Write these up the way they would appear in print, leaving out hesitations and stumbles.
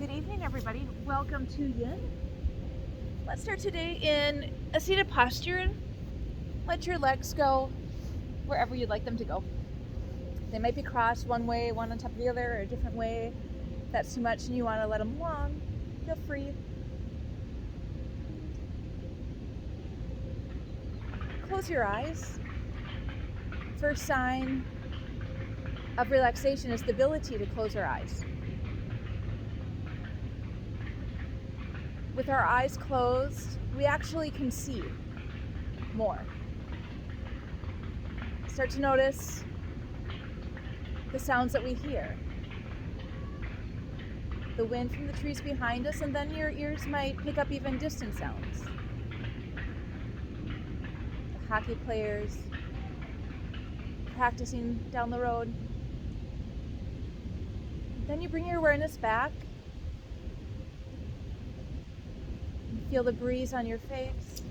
Good evening, everybody. Welcome to Yin. Let's start today in a seated posture. Let your legs go wherever you'd like them to go. They might be crossed one way, one on top of the other, or a different way. If that's too much and you want to let them long, feel free. Close your eyes. First sign of relaxation is the ability to close our eyes. With our eyes closed, we actually can see more. Start to notice the sounds that we hear. The wind from the trees behind us, and then your ears might pick up even distant sounds. The hockey players practicing down the road. Then you bring your awareness back. Feel the breeze on your face.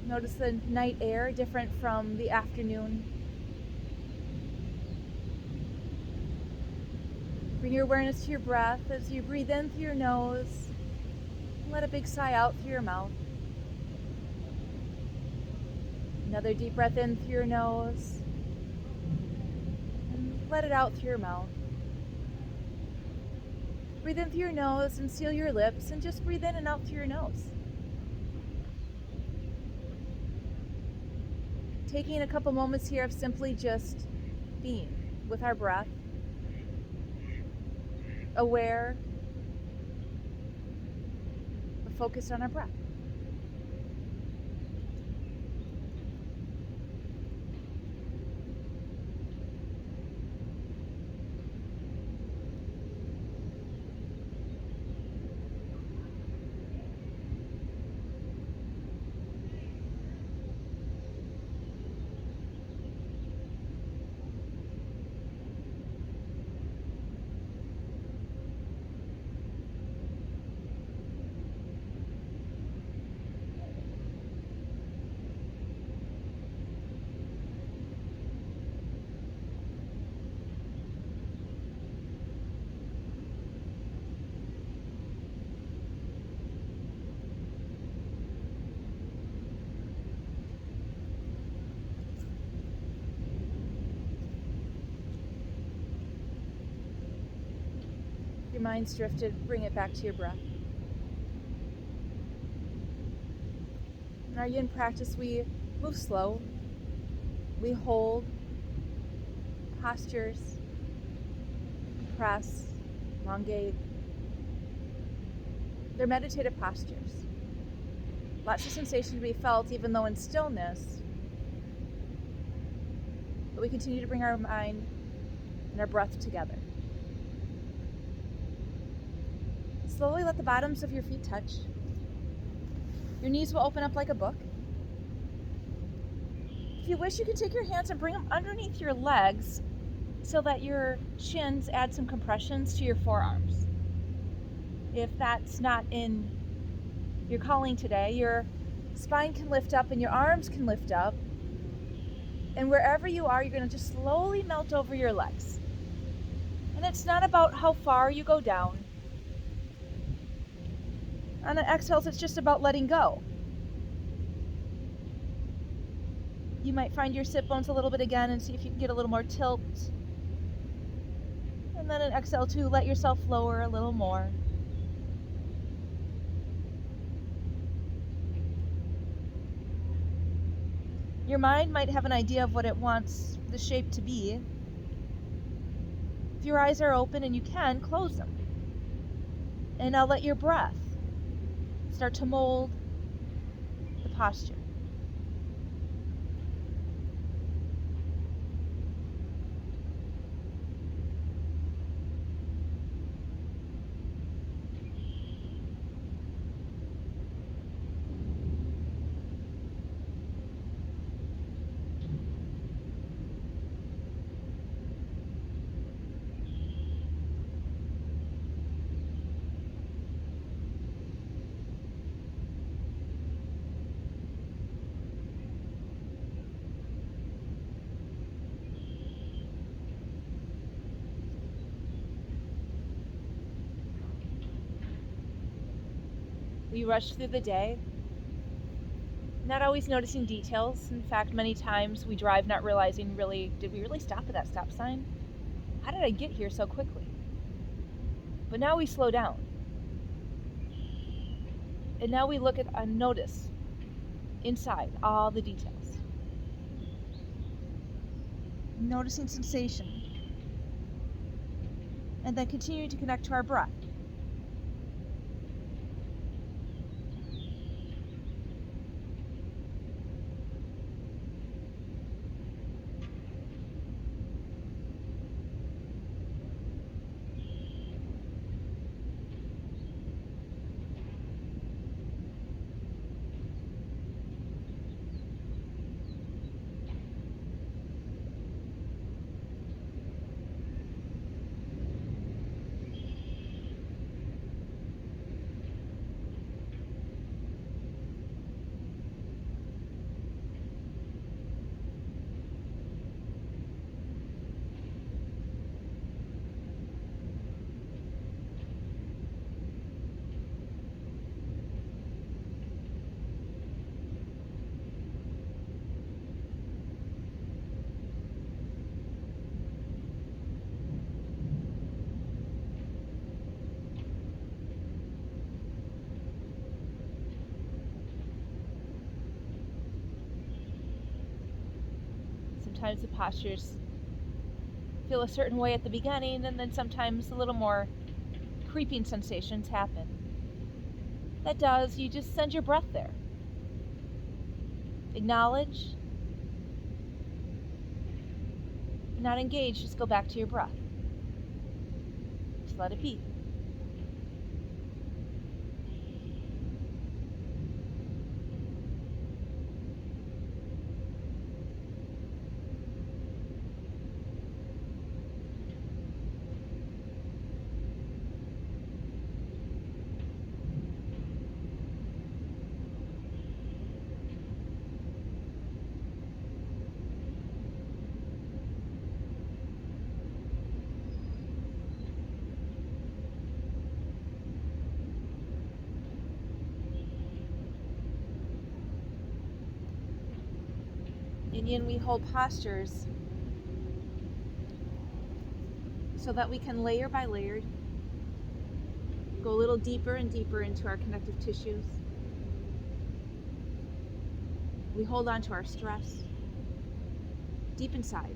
Notice the night air, different from the afternoon. Bring your awareness to your breath as you breathe in through your nose. Let a big sigh out through your mouth. Another deep breath in through your nose. And let it out through your mouth. Breathe in through your nose and seal your lips, and just breathe in and out through your nose. Taking a couple moments here of simply just being with our breath, aware, but focused on our breath. Your mind's drifted, bring it back to your breath. In our Yin practice, we move slow. We hold postures, press, elongate. They're meditative postures. Lots of sensation to be felt even though in stillness. But we continue to bring our mind and our breath together. Slowly let the bottoms of your feet touch. Your knees will open up like a book. If you wish, you can take your hands and bring them underneath your legs so that your shins add some compressions to your forearms. If that's not in your calling today, your spine can lift up and your arms can lift up. And wherever you are, you're going to just slowly melt over your legs. And it's not about how far you go down. On the exhales, it's just about letting go. You might find your sit bones a little bit again and see if you can get a little more tilt. And then an exhale to let yourself lower a little more. Your mind might have an idea of what it wants the shape to be. If your eyes are open and you can, close them. And now let your breath start to mold the posture. We rush through the day, not always noticing details. In fact, many times we drive not realizing did we really stop at that stop sign? How did I get here so quickly? But now we slow down. And now we look at and notice inside all the details. Noticing sensation. And then continuing to connect to our breath. Sometimes the postures feel a certain way at the beginning, and then sometimes a little more creeping sensations happen. That does, you just send your breath there. Acknowledge, not engage, just go back to your breath. Just let it be. In Yin, we hold postures so that we can layer by layer go a little deeper and deeper into our connective tissues. We hold on to our stress deep inside.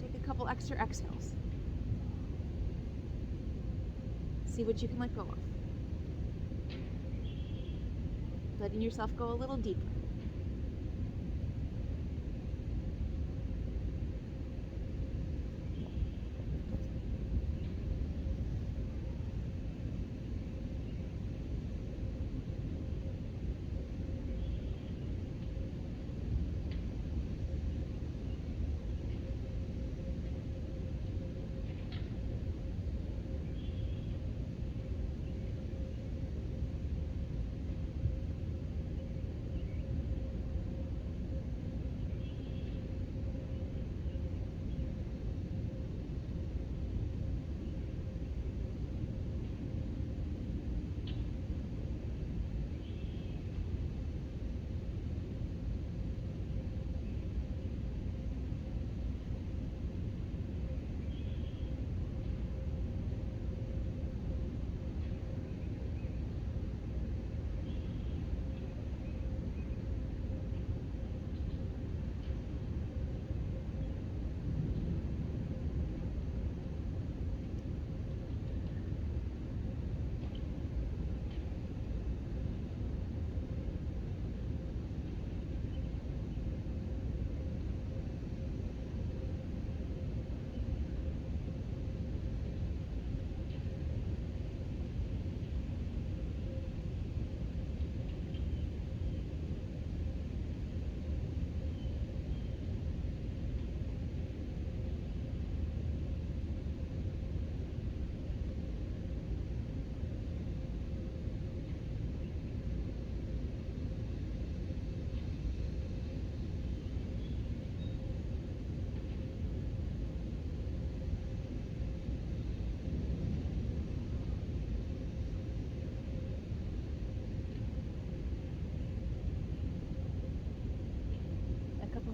Take a couple extra exhales. See what you can let go of. Letting yourself go a little deeper.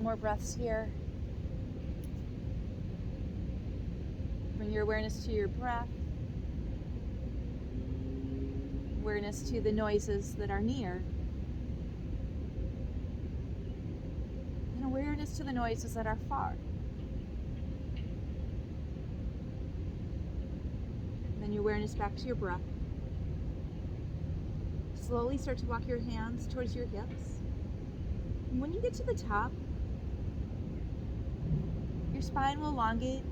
more breaths here. Bring your awareness to your breath. Awareness to the noises that are near. And awareness to the noises that are far. And then your awareness back to your breath. Slowly start to walk your hands towards your hips. And when you get to the top, your spine will elongate.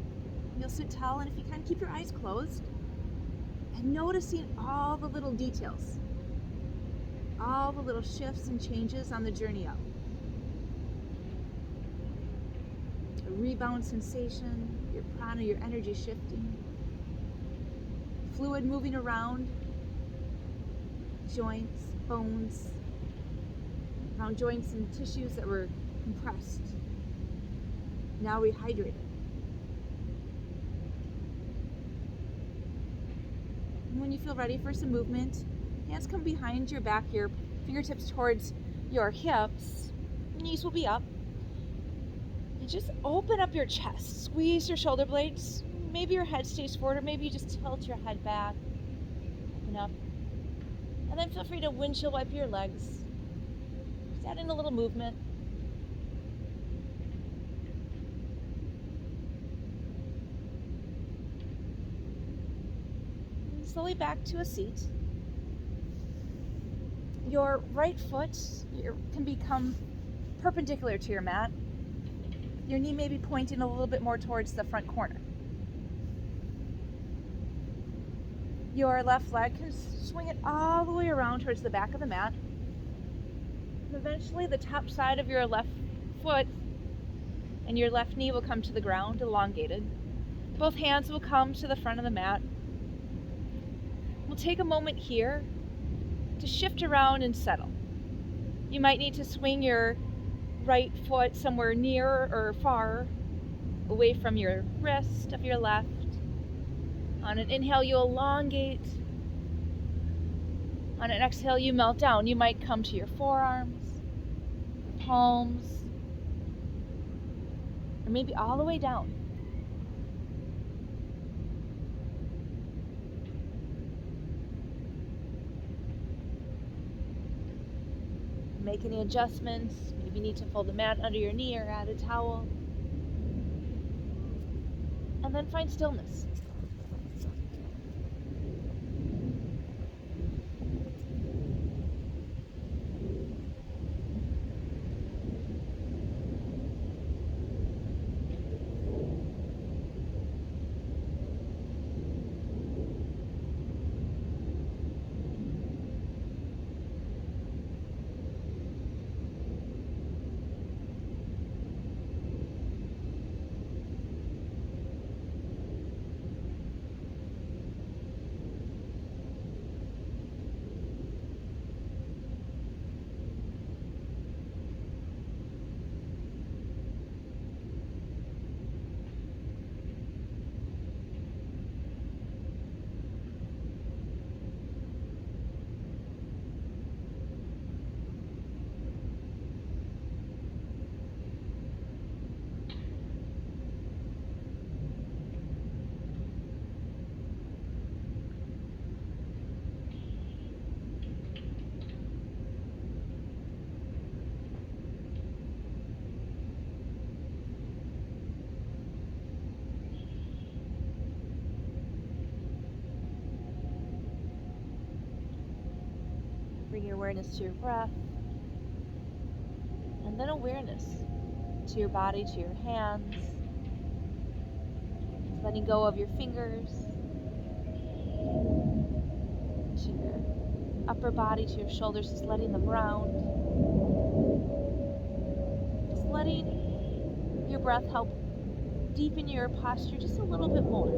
You'll sit tall, and if you can, keep your eyes closed. And noticing all the little details, all the little shifts and changes on the journey up. A rebound sensation, your prana, your energy shifting, fluid moving around, joints, bones, around joints and tissues that were compressed, now rehydrated. When you feel ready for some movement, hands come behind your back, your fingertips towards your hips, knees will be up. And just open up your chest, squeeze your shoulder blades, maybe your head stays forward, or maybe you just tilt your head back, open up. And then feel free to windshield wipe your legs. Just add in a little movement. Slowly back to a seat. Your right foot can become perpendicular to your mat. Your knee may be pointing a little bit more towards the front corner. Your left leg can swing it all the way around towards the back of the mat. And eventually the top side of your left foot and your left knee will come to the ground, elongated. Both hands will come to the front of the mat. We'll take a moment here to shift around and settle. You might need to swing your right foot somewhere near or far away from your wrist of your left. On an inhale, you elongate. On an exhale, you melt down. You might come to your forearms, palms, or maybe all the way down. Make any adjustments. Maybe you need to fold the mat under your knee or add a towel. And then find stillness. Bring your awareness to your breath, and then awareness to your body, to your hands, letting go of your fingers, to your upper body, to your shoulders, just letting them round. Just letting your breath help deepen your posture just a little bit more.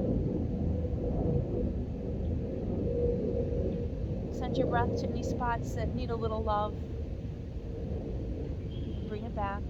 Send your breath to any spots that need a little love. Bring it back.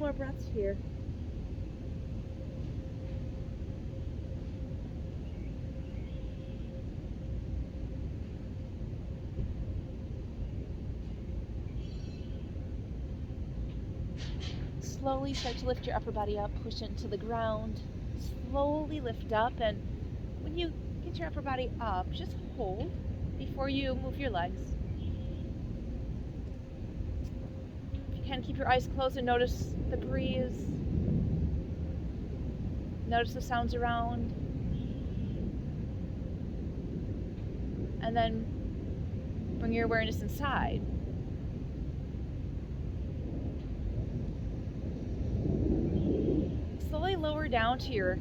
more breaths here. Slowly start to lift your upper body up, push into the ground. Slowly lift up, and when you get your upper body up, just hold before you move your legs. If you can, keep your eyes closed and notice the breeze. Notice the sounds around. And then bring your awareness inside. Slowly lower down to your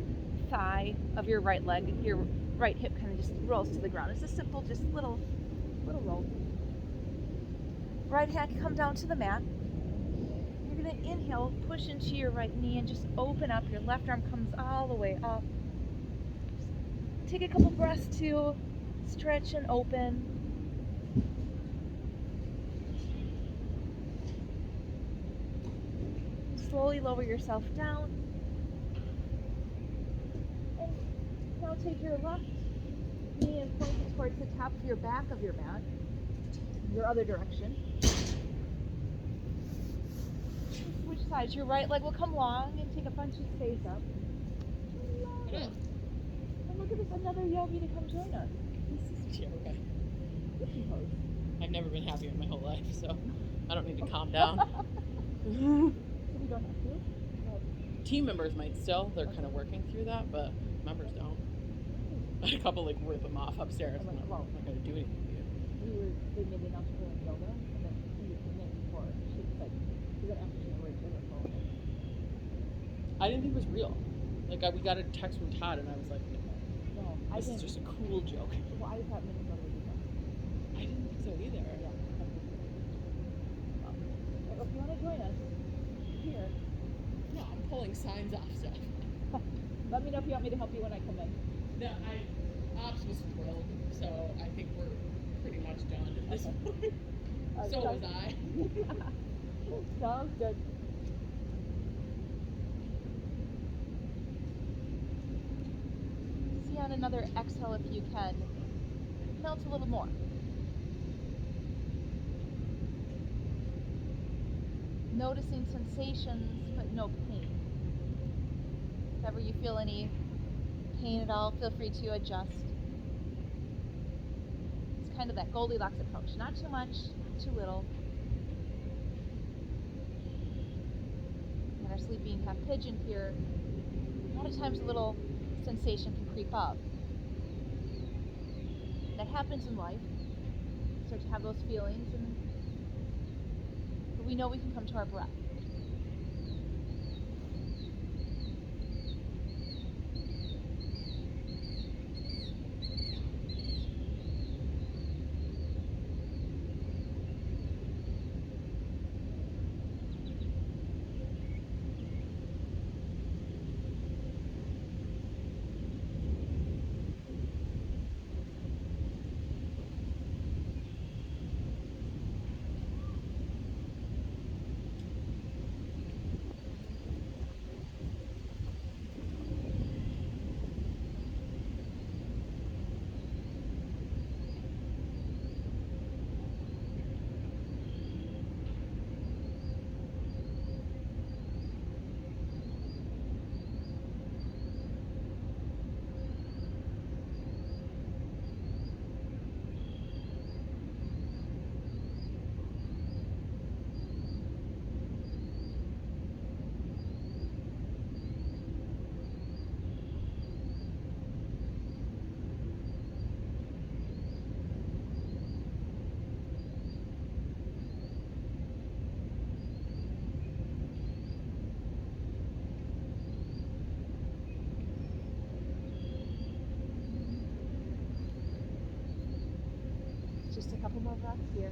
thigh of your right leg. Your right hip kind of just rolls to the ground. It's a simple, just little roll. Right hand can come down to the mat. You're going to inhale, push into your right knee, and just open up. Your left arm comes all the way up. Take a couple breaths to stretch and open. Slowly lower yourself down. And now take your left knee and point it towards the top of your back of your mat, your other direction. Switch sides. Your right leg will come long and take a bunch of space up. And look at this, another yogi to come join us. Yeah, okay. Witchy pose. I've never been happier in my whole life, so I don't need to calm down. So we don't have to. But Team members might still. They're kind of working through that, but members don't. I had a couple like rip them off upstairs. I'm like, well, I'm not going to do anything to you. they made the announcement for yoga, and then she came in before. She said, "Is that after she worked in her phone?" I didn't think it was real. Like, we got a text from Todd, and I was like, No, I this is didn't. just a cool joke. Well, I thought Minnesota would do that. I didn't think so either. Yeah. If you want to join us here, No, I'm pulling signs off stuff. let me know if you want me to help you when I come in. No, Ops was thrilled, so I think we're pretty much done at this point. So was I. Sounds good. See on another exhale if you can. Melt a little more. Noticing sensations, but no pain. If ever you feel any pain at all, feel free to adjust. It's kind of that Goldilocks approach. Not too much, not too little. And our sleeping half pigeon here, a lot of times a little sensation can creep up. That happens in life. Start to have those feelings, but we know we can come to our breath. Just a couple more breaths here.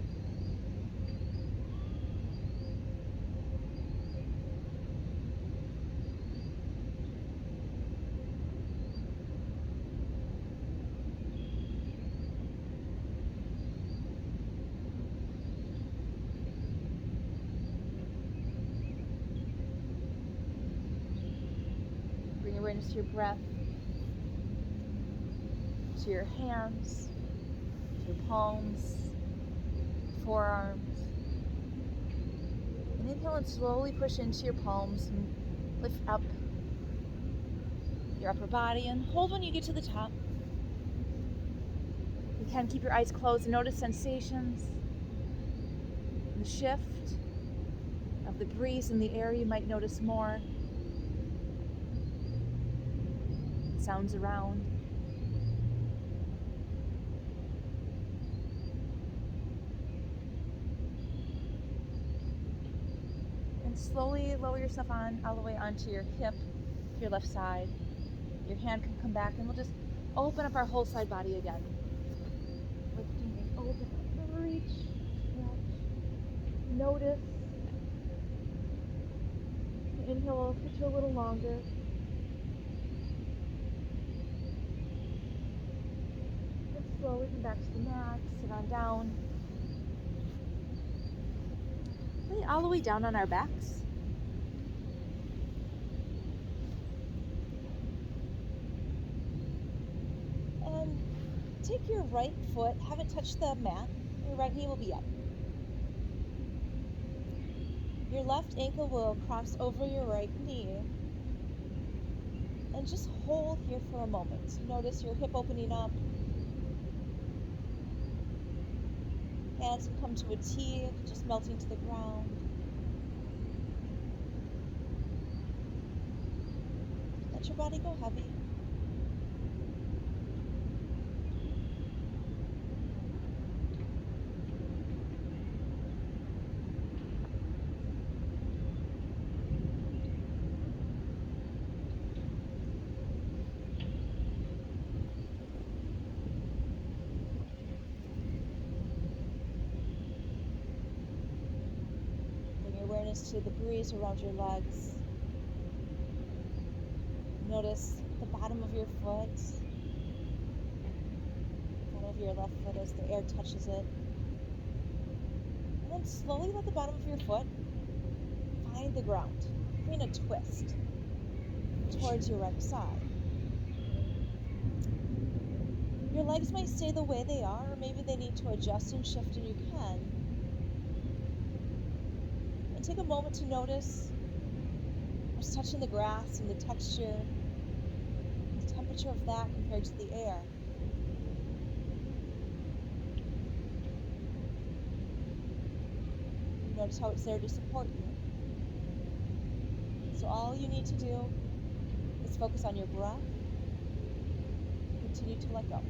your awareness to your breath, to your hands, to your palms, forearms. And inhale and slowly push into your palms and lift up your upper body and hold when you get to the top. You can keep your eyes closed and notice sensations, the shift of the breeze in the air. You might notice more sounds around. And slowly lower yourself all the way onto your hip, your left side. Your hand can come back and we'll just open up our whole side body again. Lifting and open, reach, stretch, notice. Inhale will fit you a little longer. And slowly come back to the mat, sit on down. Lay all the way down on our backs. And take your right foot, have it touch the mat. Your right knee will be up. Your left ankle will cross over your right knee. And just hold here for a moment. Notice your hip opening up. Hands come to a T, just melting to the ground. Let your body go heavy. To the breeze around your legs. Notice the bottom of your foot, bottom of your left foot as the air touches it. And then slowly let the bottom of your foot find the ground. Bring a twist towards your right side. Your legs might stay the way they are, or maybe they need to adjust and shift, and you can. Take a moment to notice what's touching the grass and the texture, the temperature of that compared to the air. Notice how it's there to support you. So all you need to do is focus on your breath. Continue to let go.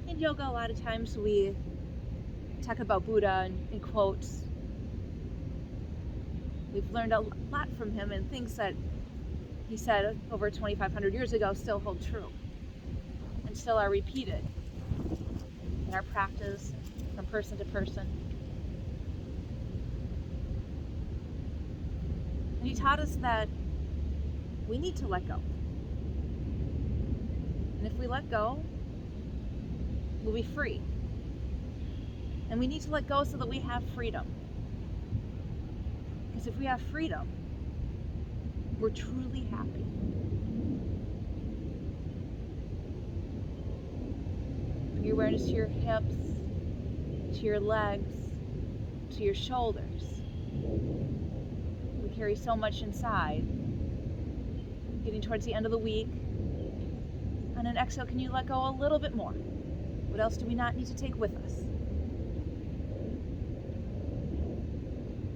In yoga, a lot of times we talk about Buddha in quotes. We've learned a lot from him, and things that he said over 2,500 years ago still hold true and still are repeated in our practice from person to person. And he taught us that we need to let go. And if we let go, we'll be free. And we need to let go so that we have freedom. Because if we have freedom, we're truly happy. Bring your awareness to your hips, to your legs, to your shoulders. We carry so much inside. Getting towards the end of the week. On an exhale, can you let go a little bit more? What else do we not need to take with us?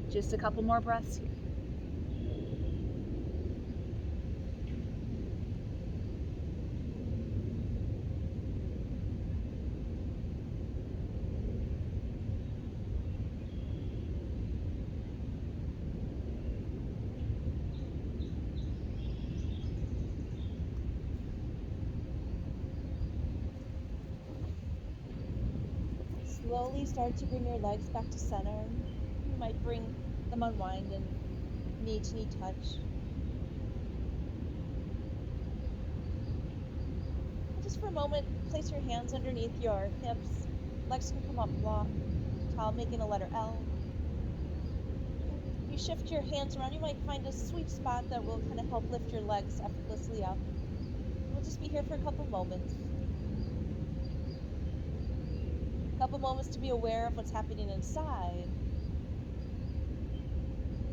Just a couple more breaths here. Slowly start to bring your legs back to center. You might bring them unwind and knee-to-knee touch. And just for a moment, place your hands underneath your hips. Legs can come up tall, making a letter L. If you shift your hands around, you might find a sweet spot that will kind of help lift your legs effortlessly up. We'll just be here for a couple moments. A couple moments to be aware of what's happening inside.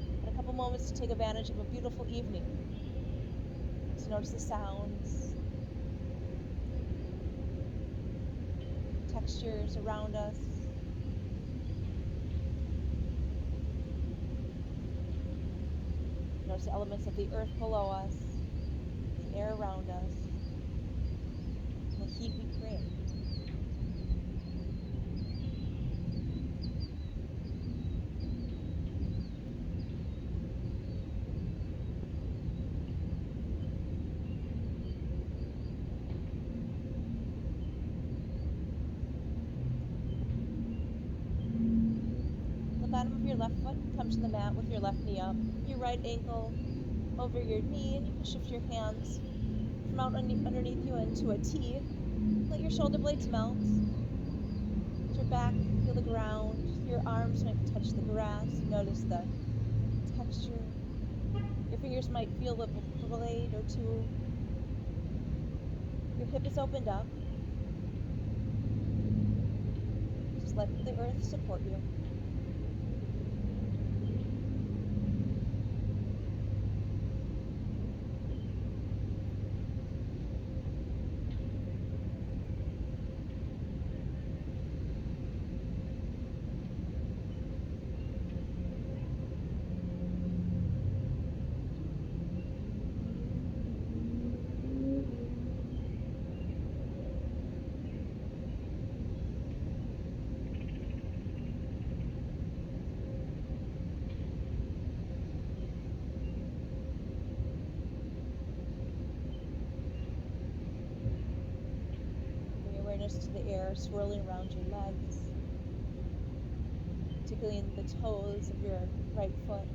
And a couple moments to take advantage of a beautiful evening. To notice the sounds, textures around us. Notice the elements of the earth below us, the air around us, and the heat we create. Bottom of your left foot, come to the mat with your left knee up, your right ankle over your knee, and you can shift your hands from out underneath you into a T. Let your shoulder blades melt. With your back, feel the ground. Your arms might touch the grass. Notice the texture. Your fingers might feel a blade or two. Your hip is opened up. Just let the earth support you. To the air swirling around your legs, tickling the toes of your right foot.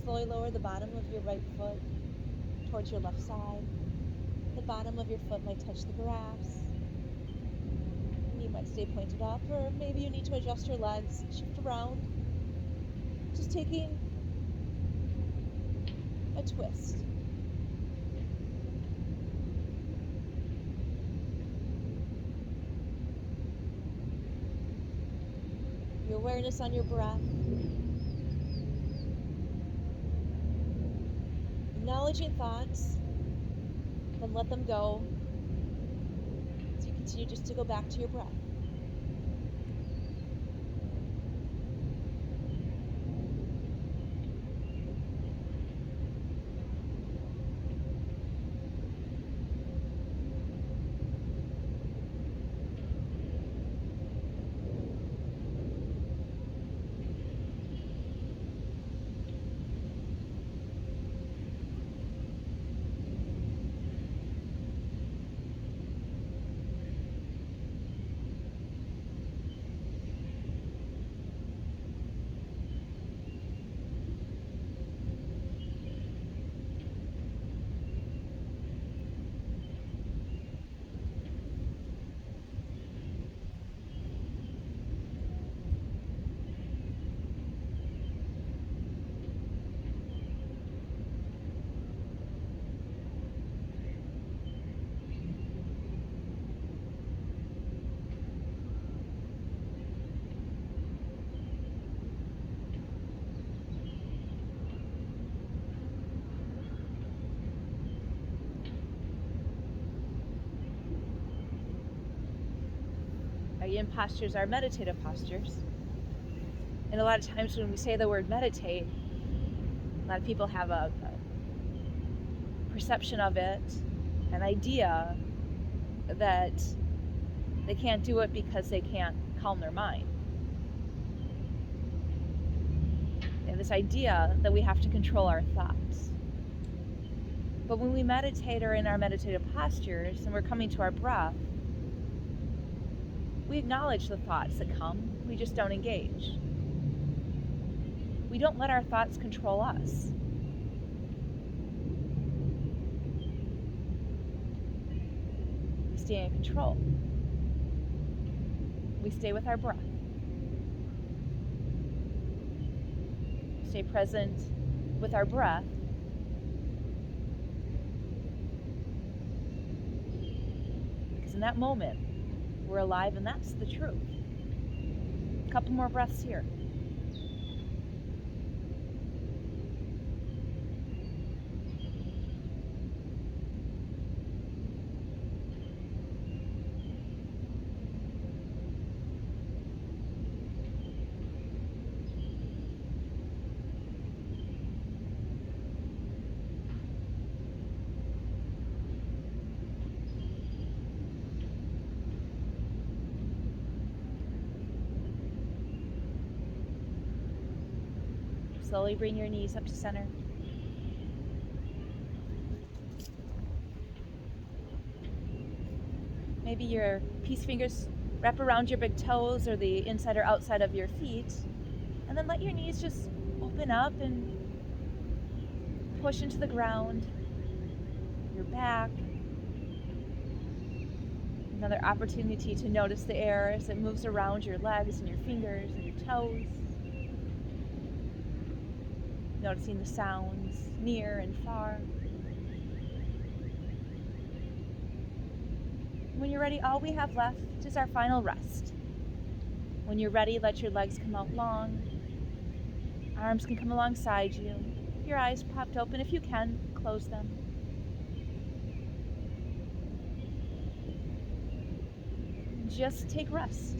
Slowly lower the bottom of your right foot towards your left side. The bottom of your foot might touch the grass. You might stay pointed up, or maybe you need to adjust your legs, shift around. Just taking a twist. Your awareness on your breath. Acknowledging thoughts, then let them go. So you continue just to go back to your breath. in postures are meditative postures. And a lot of times when we say the word meditate, a lot of people have a perception of it, an idea that they can't do it because they can't calm their mind. They have this idea that we have to control our thoughts. But when we meditate or in our meditative postures and we're coming to our breath, we acknowledge the thoughts that come, we just don't engage. We don't let our thoughts control us. We stay in control. We stay with our breath. Stay present with our breath. Because in that moment, we're alive, and that's the truth. A couple more breaths here. Slowly bring your knees up to center. Maybe your peace fingers wrap around your big toes or the inside or outside of your feet. And then let your knees just open up and push into the ground, your back. Another opportunity to notice the air as it moves around your legs and your fingers and your toes. Noticing the sounds near and far. When you're ready, all we have left is our final rest. When you're ready, let your legs come out long. Arms can come alongside you. If your eyes popped open, if you can, close them. Just take rest.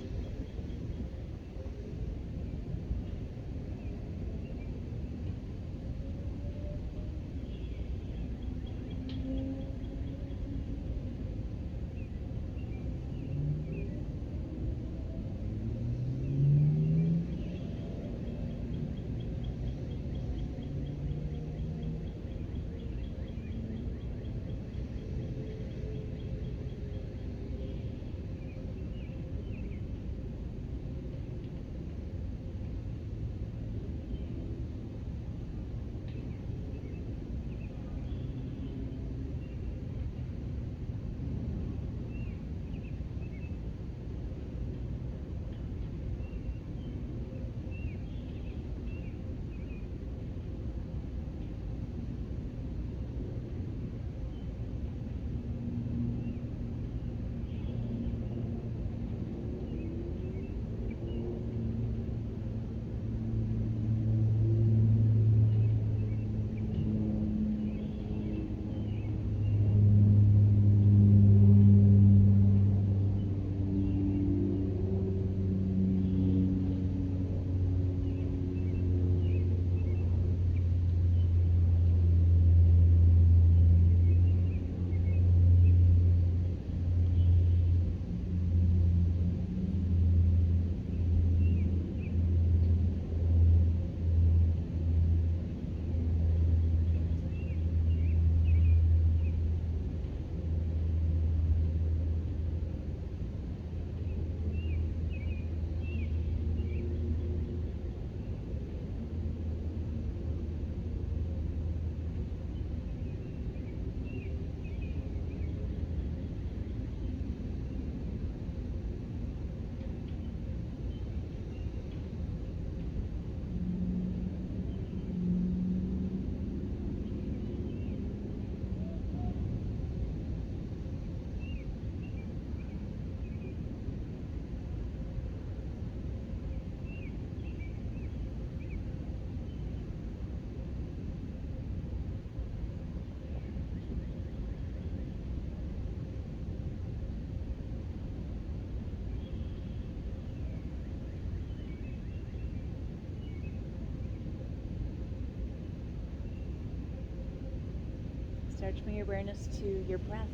Start to bring your awareness to your breath.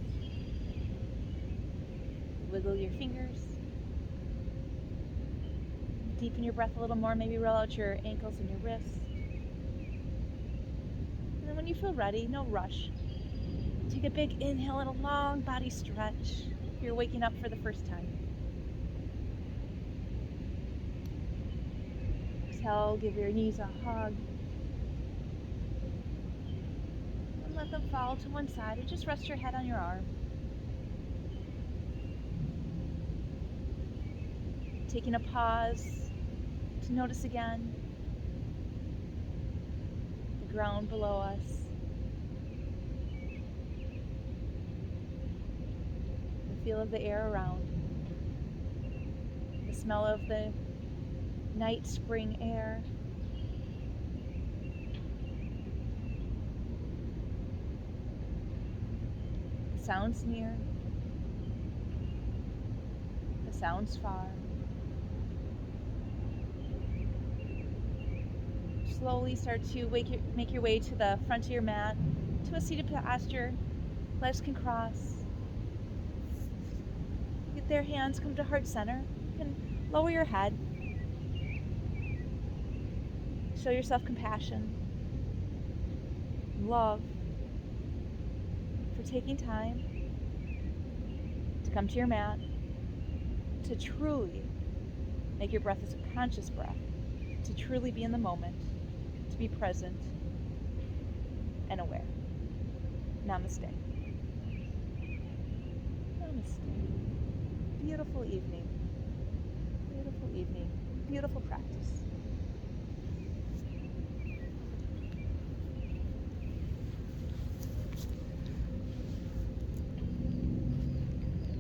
Wiggle your fingers. Deepen your breath a little more. Maybe roll out your ankles and your wrists. And then when you feel ready, no rush, take a big inhale and a long body stretch if you're waking up for the first time. Exhale, give your knees a hug. And let them fall to one side and just rest your head on your arm. Taking a pause to notice again the ground below us. The feel of the air around. The smell of the night spring air. The sounds near. The sounds far. Slowly start to make your way to the front of your mat, to a seated posture. Legs can cross. Get their hands come to heart center. You can lower your head. Show yourself compassion, love for taking time to come to your mat, to truly make your breath as a conscious breath, to truly be in the moment, to be present and aware. Namaste. Namaste. Beautiful evening. Beautiful evening. Beautiful practice.